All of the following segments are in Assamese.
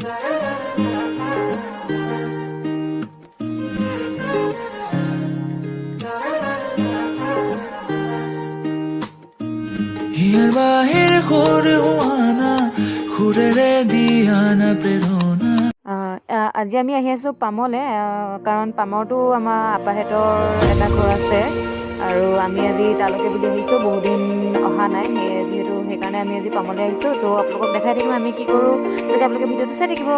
হিয়াৰ বাহিৰ ঘুৰে হুয়ানা ঘুৰে দিয়ানা প্ৰেৰণা। আজি আমি আহি আছোঁ পামলৈ, কাৰণ পামৰটো আমাৰ আপাহঁতৰ এটা ঘৰ আছে আৰু আমি আজি তালৈকে বুলি আহিছোঁ। বহুদিন অহা নাই, যিহেতু সেইকাৰণে আমি আজি পামলৈ আহিছোঁ। ত' আপোনালোকক দেখাই থাকিম আমি কি কৰোঁ, যদি আপোনালোকে ভিডিঅ'টো চাই থাকিব।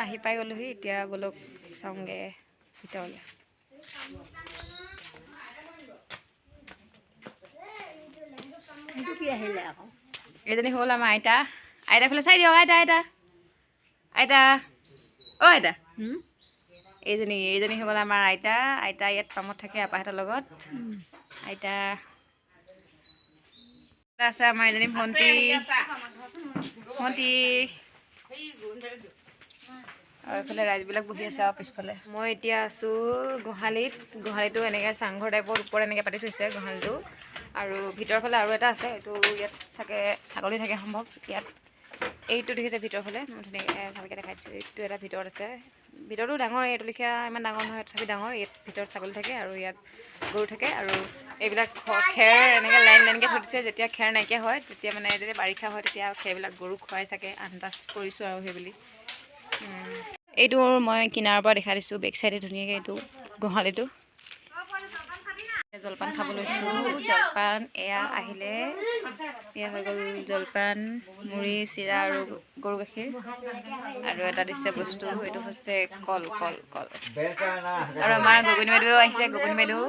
আহি পাই গ'লোহি, এতিয়া বলক চাওঁগৈ ভিতৰলৈ। এইজনী হ'ল আমাৰ আইতা। আইতা ফালে চাই দিয়ক, আইতা আইতা আইতা অ' আইতা। এইজনী হৈ গ'ল আমাৰ আইতা। আইতা ইয়াত পামত থাকে আপাহঁতৰ লগত। আইতা আছে আমাৰ এজনী ভণ্টি আৰু এইফালে ৰাইজবিলাক বহি আছে আৰু পিছফালে। মই এতিয়া আছোঁ গোহালিটো এনেকৈ চাংঘৰ টাইপৰ ওপৰত এনেকৈ পাতি থৈছে গোহালিটো। আৰু ভিতৰৰ ফালে আৰু এটা আছে, এইটো ইয়াত চাগে ছাগলী থাকে সম্ভৱ। ইয়াত এইটো দেখিছে ভিতৰৰ ফালে, মই ধুনীয়াকৈ ভালকৈ দেখাই দিছোঁ। এইটো এটা ভিতৰত আছে, ভিতৰতো ডাঙৰ, এইটো লেখীয়া ইমান ডাঙৰ নহয় তথাপি ডাঙৰ। ইয়াত ভিতৰত ছাগলী থাকে আৰু ইয়াত গৰু থাকে। আৰু এইবিলাক খেৰ এনেকৈ লাইনকৈ থৈ দিছে। যেতিয়া খেৰ নাইকিয়া হয় তেতিয়া মানে যেতিয়া বাৰিষা হয় তেতিয়া খেৰবিলাক গৰুক খুৱাই চাগে, আন্দাজ কৰিছোঁ আৰু সেইবুলি। এইটো মই কিনাৰৰ পৰা দেখাই দিছোঁ, বেক চাইডে ধুনীয়াকৈ এইটো গোহালিটো। জলপান খাব লৈছোঁ। জলপান এয়া আহিলে, এয়া হৈ গ'ল জলপান, মুড়ি, চিৰা আৰু গৰু গাখীৰ। আৰু এটা দিছে বস্তু, এইটো হৈছে কল। আৰু আমাৰ গগৈনী বাইদেউ আহিছে, গগৈনী বাইদেউ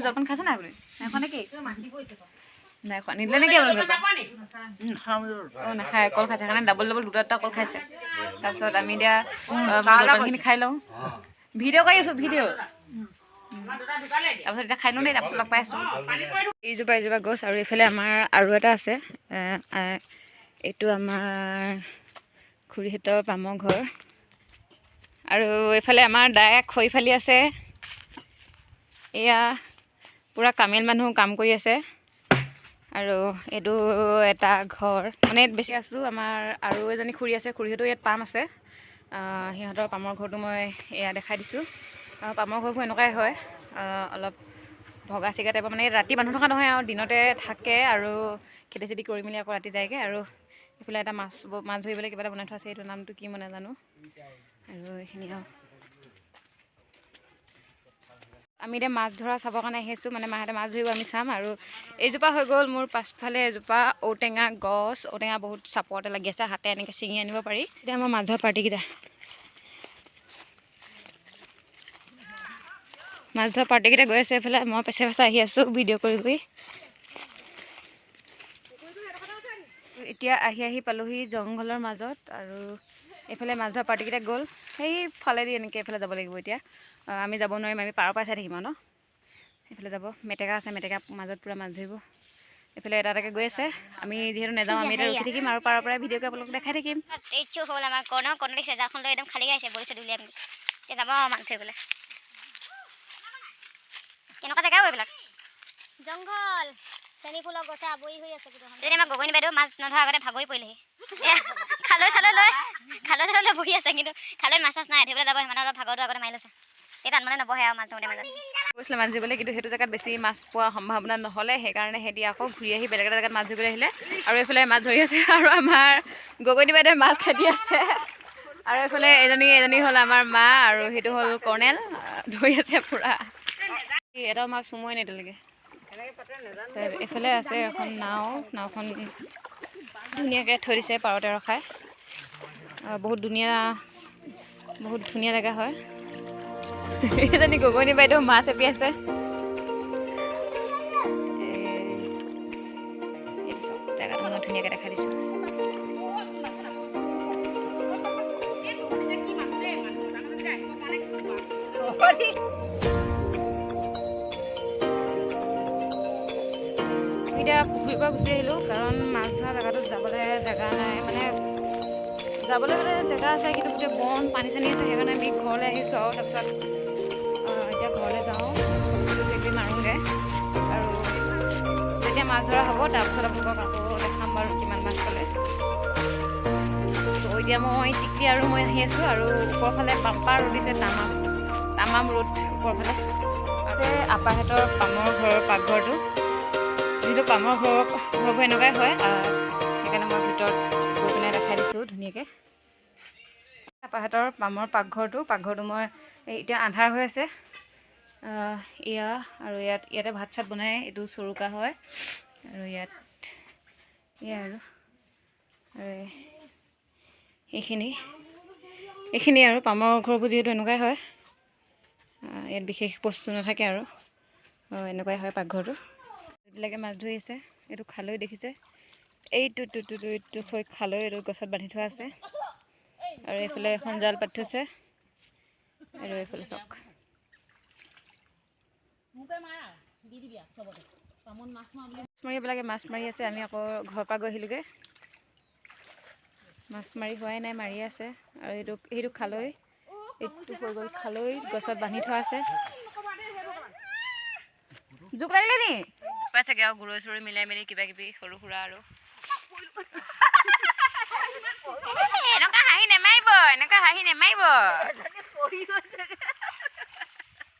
জলপান খাইছে নাই আপুনি? নাইখোৱা নেকি? নাই খোৱা, নিদিলে নেকি আপোনাক জলপান? অঁ নাখায়, কল খাইছে, সেইকাৰণে ডাবল দুটা কল খাইছে। তাৰপিছত আমি এতিয়া জলপানখিনি খাই লওঁ। ভিডিঅ' কৰি আছোঁ, ভিডিঅ'। তাৰপিছত এতিয়া খাই লওঁ দেই, তাৰপিছত লগ পাই আছোঁ। এইজোপা গছ, আৰু এইফালে আমাৰ আৰু এটা আছে। এইটো আমাৰ খুৰীহঁতৰ পামৰ ঘৰ। আৰু এইফালে আমাৰ দায়ে খৰি ফালি আছে। এয়া পূৰা কামিল মানুহ কাম কৰি আছে। আৰু এইটো এটা ঘৰ, মানে ইয়াত বেছি আছোঁ। আমাৰ আৰু এজনী খুৰী আছে, খুৰীহঁতো ইয়াত পাম আছে। সিহঁতৰ পামৰ ঘৰটো মই এয়া দেখাই দিছোঁ। পামৰ ঘৰবোৰ এনেকুৱাই হয়, অলপ ভগা চিগা টাইপৰ। মানে ৰাতি মানুহ থকা নহয় আৰু দিনতে থাকে, আৰু খেতি চেতি কৰি মেলি আকৌ ৰাতি যায়গৈ। আৰু এইফালে এটা মাছ ধৰিবলৈ কিবা এটা বনাই থোৱা আছে, এইটো নামটো কি মই নাজানো। আৰু এইখিনি আৰু আমি এতিয়া মাছ ধৰা চাবৰ কাৰণে আহি আছোঁ, মানে মাহঁতে মাছ ধৰিব, আমি চাম। আৰু এইজোপা হৈ গ'ল মোৰ পাছফালে এজোপা ঔটেঙা গছ। ঔটেঙা বহুত চাপৰতে লাগি আছে, হাতে এনেকৈ ছিঙি আনিব পাৰি। এতিয়া আমাৰ মাছ ধৰা পাৰ্টিকেইটা গৈ আছে এইফালে। মই পেছে আহি আছোঁ ভিডিঅ' কৰি। এতিয়া আহি পালোহি জংঘলৰ মাজত। আৰু এইফালে মাছ ধৰা পাৰ্টিকেইটা গ'ল, সেইফালেদি এনেকৈ এইফালে যাব লাগিব। এতিয়া আমি যাব নোৱাৰিম, আমি পাৰৰ পৰাই চাই থাকিম আৰু ন। এইফালে যাব, মেটেকা আছে, মেটেকা মাজত পূৰা মাছ ধৰিব। এইফালে এটাকৈ গৈ আছে, আমি যিহেতু নাযাওঁ, আমি এতিয়া ৰখি থাকিম আৰু পাৰৰ পৰাই ভিডিঅ'কে আপোনালোকক দেখাই থাকিম। এইটো হ'ল আমাৰ কৰ্ণ দেখিছে, জাৰখন লৈ একদম খালী গাইছে, বলিছে দুলিয়াই আমি এতিয়া যাব মাছ ধৰিবলৈ। কেনেকুৱা জেগাও এইবিলাক, জংঘল, চেনী ফুলৰ গছে আৱৰি হৈ আছে। যদি আমাৰ গগৈনী বাইদেউ মাছ নধৰা আগতে ভাগৰি পৰিলেহি, খালৈ লৈ বহি আছে। কিন্তু খালৈত মাছ নাই, ধৰিবলৈ যাব সিমানে অলপ ভাগৰটো আগতে মাৰি লৈছে। এই তাত মানে নবহে আৰু মাছ ধৰোঁতে মাজত গৈছিলে মাছ ধৰিবলৈ, কিন্তু সেইটো জেগাত বেছি মাছ পোৱাৰ সম্ভাৱনা নহ'লে, সেইকাৰণে সিহঁতি আকৌ ঘূৰি আহি বেলেগ এটা জেগাত মাছ ধৰিবলৈ আহিলে। আৰু এইফালে মাছ ধৰি আছে, আৰু আমাৰ গগৈনী বাইদেৱে মাছ খেদি আছে। আৰু এইফালে এজনী হ'ল আমাৰ মা, আৰু সেইটো হ'ল কৰ্ণেল, ধৰি আছে পূৰা। এটাও মাছ সোমোৱাই নাই এতিয়ালৈকে। এইফালে আছে এখন নাওখন ধুনীয়াকৈ থৈ দিছে পাৰতে ৰখাই। বহুত ধুনীয়া জেগা হয়। এজনী গগৈনী বাইদেউ মাছ এপি আছে। জেগাটো মই ধুনীয়াকৈ দেখাই দিছোঁ। এতিয়া পুখুৰীৰ পৰা গুচি আহিলোঁ, কাৰণ মাছ ধৰা জেগাটোত যাবলৈ জেগা নাই, মানে যাবলৈ গ'লে জেগা আছে কিন্তু গোটেই বন পানী চানী আছে, সেইকাৰণে আমি ঘৰলৈ আহিছোঁ আৰু তাৰপিছত এতিয়া ঘৰলৈ যাওঁ, চকু মাৰোঁগৈ আৰু যেতিয়া মাছ ধৰা হ'ব তাৰপিছত আপোনালোকক আকৌ দেখাম বাৰু কিমান মাছ পালে। ত' এতিয়া মই টিকলি আৰু মই আহি আছোঁ আৰু ওপৰফালে পাপা ৰ'দ দিছে, তামাম ৰ'দ ওপৰফালে। তাতে আপাহঁতৰ পামৰ ঘৰৰ পাকঘৰটো, যিহেতু পামৰ ঘৰবোৰ এনেকুৱাই হয়, সেইকাৰণে মই ভিতৰত গৈ পিনে দেখাই দিছোঁ ধুনীয়াকৈ। আপাহঁতৰ পামৰ পাকঘৰটো মই এতিয়া আন্ধাৰ হৈ আছে এয়া, আৰু ইয়াতে ভাত চাত বনাই, এইটো চৌকা হয় আৰু এয়া আৰু এইখিনি আৰু পামৰ ঘৰবোৰ যিহেতু এনেকুৱাই হয়, ইয়াত বিশেষ বস্তু নাথাকে আৰু এনেকুৱাই হয় পাকঘৰটো। এইবিলাকে মাছ ধৰি আছে। এইটো খালৈ দেখিছে, এইটো খালৈ, এইটো গছত বান্ধি থোৱা আছে আৰু এইফালে এখন জাল পাতি থৈছে আৰু এইফালে চাওক এইবিলাকে মাছ মাৰি আছে। আমি আকৌ ঘৰৰ পৰা গৈ আহিলোগৈ, মাছ মাৰি হোৱাই নাই, মাৰিয়ে আছে। আৰু সেইটো খালৈ, এইটো হৈ গ'ল খালৈ, গছত বান্ধি থোৱা আছে। জোক লাগিলে নি পাই চাগে আৰু গৰৈ চৰৈ মিলাই মেলি কিবা কিবি সৰু সুৰা আৰু এনেকুৱা হাঁহি নেমাৰিব।